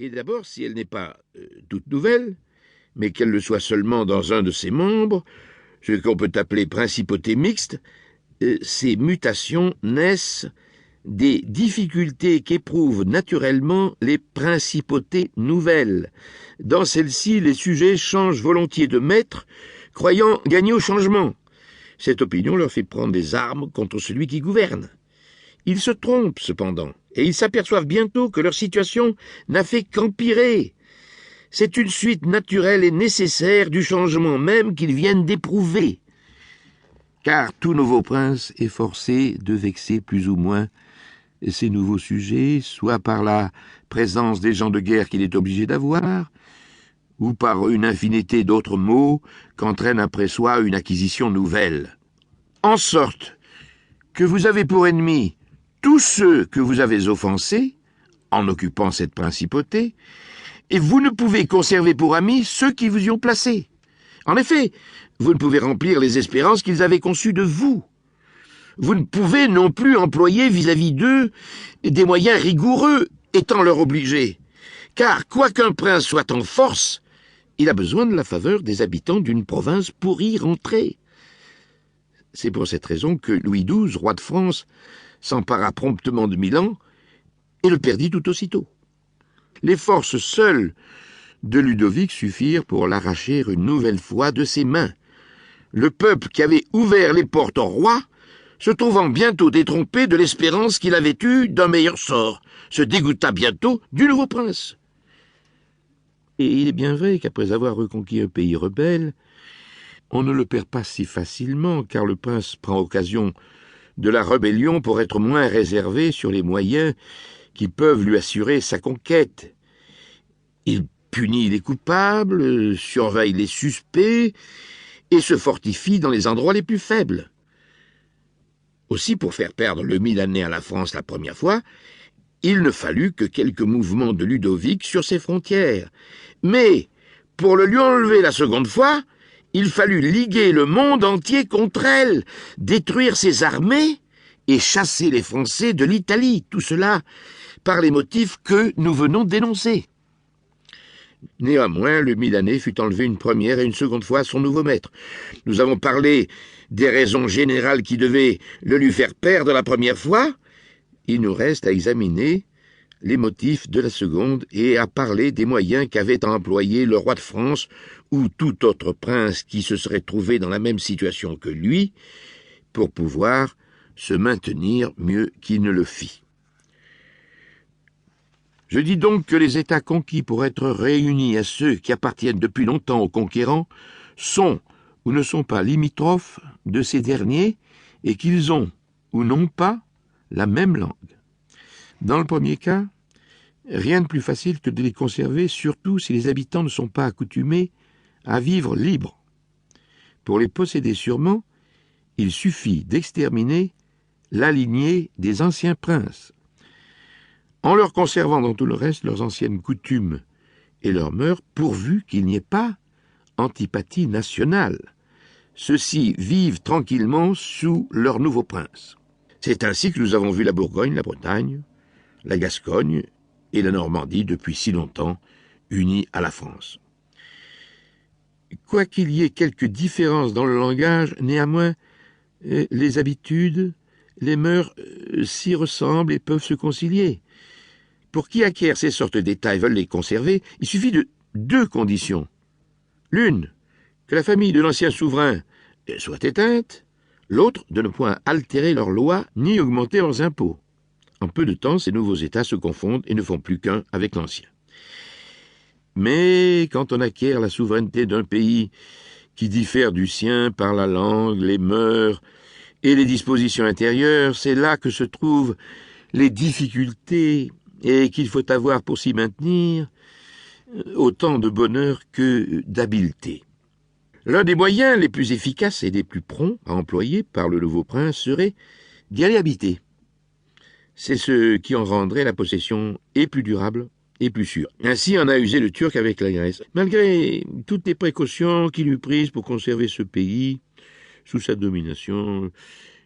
Et d'abord, si elle n'est pas toute nouvelle, mais qu'elle le soit seulement dans un de ses membres, ce qu'on peut appeler principauté mixte, ces mutations naissent des difficultés qu'éprouvent naturellement les principautés nouvelles. Dans celles-ci, les sujets changent volontiers de maître, croyant gagner au changement. Cette opinion leur fait prendre des armes contre celui qui gouverne. Ils se trompent, cependant, et ils s'aperçoivent bientôt que leur situation n'a fait qu'empirer. C'est une suite naturelle et nécessaire du changement même qu'ils viennent d'éprouver. Car tout nouveau prince est forcé de vexer plus ou moins ces nouveaux sujets, soit par la présence des gens de guerre qu'il est obligé d'avoir, ou par une infinité d'autres maux qu'entraîne après soi une acquisition nouvelle. En sorte que vous avez pour ennemis tous ceux que vous avez offensés, en occupant cette principauté, et vous ne pouvez conserver pour amis ceux qui vous y ont placés. En effet, vous ne pouvez remplir les espérances qu'ils avaient conçues de vous. Vous ne pouvez non plus employer vis-à-vis d'eux des moyens rigoureux, étant leur obligé. Car, quoiqu'un prince soit en force, il a besoin de la faveur des habitants d'une province pour y rentrer. C'est pour cette raison que Louis XII, roi de France, s'empara promptement de Milan et le perdit tout aussitôt. Les forces seules de Ludovic suffirent pour l'arracher une nouvelle fois de ses mains. Le peuple qui avait ouvert les portes au roi, se trouvant bientôt détrompé de l'espérance qu'il avait eue d'un meilleur sort, se dégoûta bientôt du nouveau prince. Et il est bien vrai qu'après avoir reconquis un pays rebelle, on ne le perd pas si facilement, car le prince prend occasion de la rébellion pour être moins réservé sur les moyens qui peuvent lui assurer sa conquête. Il punit les coupables, surveille les suspects et se fortifie dans les endroits les plus faibles. Aussi, pour faire perdre le Milanais à la France la première fois, il ne fallut que quelques mouvements de Ludovic sur ses frontières. Mais, pour le lui enlever la seconde fois, il fallut liguer le monde entier contre elle, détruire ses armées et chasser les Français de l'Italie, tout cela par les motifs que nous venons d'énoncer. Néanmoins, le Milanais fut enlevé une première et une seconde fois à son nouveau maître. Nous avons parlé des raisons générales qui devaient le lui faire perdre la première fois. Il nous reste à examiner les motifs de la seconde et à parler des moyens qu'avait à employer le roi de France ou tout autre prince qui se serait trouvé dans la même situation que lui pour pouvoir se maintenir mieux qu'il ne le fit. Je dis donc que les États conquis pour être réunis à ceux qui appartiennent depuis longtemps aux conquérants sont ou ne sont pas limitrophes de ces derniers et qu'ils ont ou n'ont pas la même langue. Dans le premier cas, rien de plus facile que de les conserver, surtout si les habitants ne sont pas accoutumés à vivre libres. Pour les posséder sûrement, il suffit d'exterminer la lignée des anciens princes, en leur conservant dans tout le reste leurs anciennes coutumes et leurs mœurs, pourvu qu'il n'y ait pas antipathie nationale. Ceux-ci vivent tranquillement sous leur nouveau prince. C'est ainsi que nous avons vu la Bourgogne, la Bretagne, la Gascogne et la Normandie depuis si longtemps unies à la France. Quoiqu'il y ait quelques différences dans le langage, néanmoins, les habitudes, les mœurs s'y ressemblent et peuvent se concilier. Pour qui acquiert ces sortes d'états et veulent les conserver, il suffit de deux conditions. L'une, que la famille de l'ancien souverain soit éteinte, l'autre, de ne point altérer leurs lois ni augmenter leurs impôts. En peu de temps, ces nouveaux États se confondent et ne font plus qu'un avec l'ancien. Mais quand on acquiert la souveraineté d'un pays qui diffère du sien par la langue, les mœurs et les dispositions intérieures, c'est là que se trouvent les difficultés et qu'il faut avoir pour s'y maintenir autant de bonheur que d'habileté. L'un des moyens les plus efficaces et les plus prompts à employer par le nouveau prince serait d'y aller habiter. C'est ce qui en rendrait la possession et plus durable et plus sûre. Ainsi en a usé le Turc avec la Grèce. Malgré toutes les précautions qu'il eut prises pour conserver ce pays sous sa domination,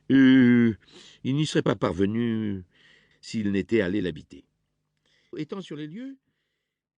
il n'y serait pas parvenu s'il n'était allé l'habiter. Étant sur les lieux,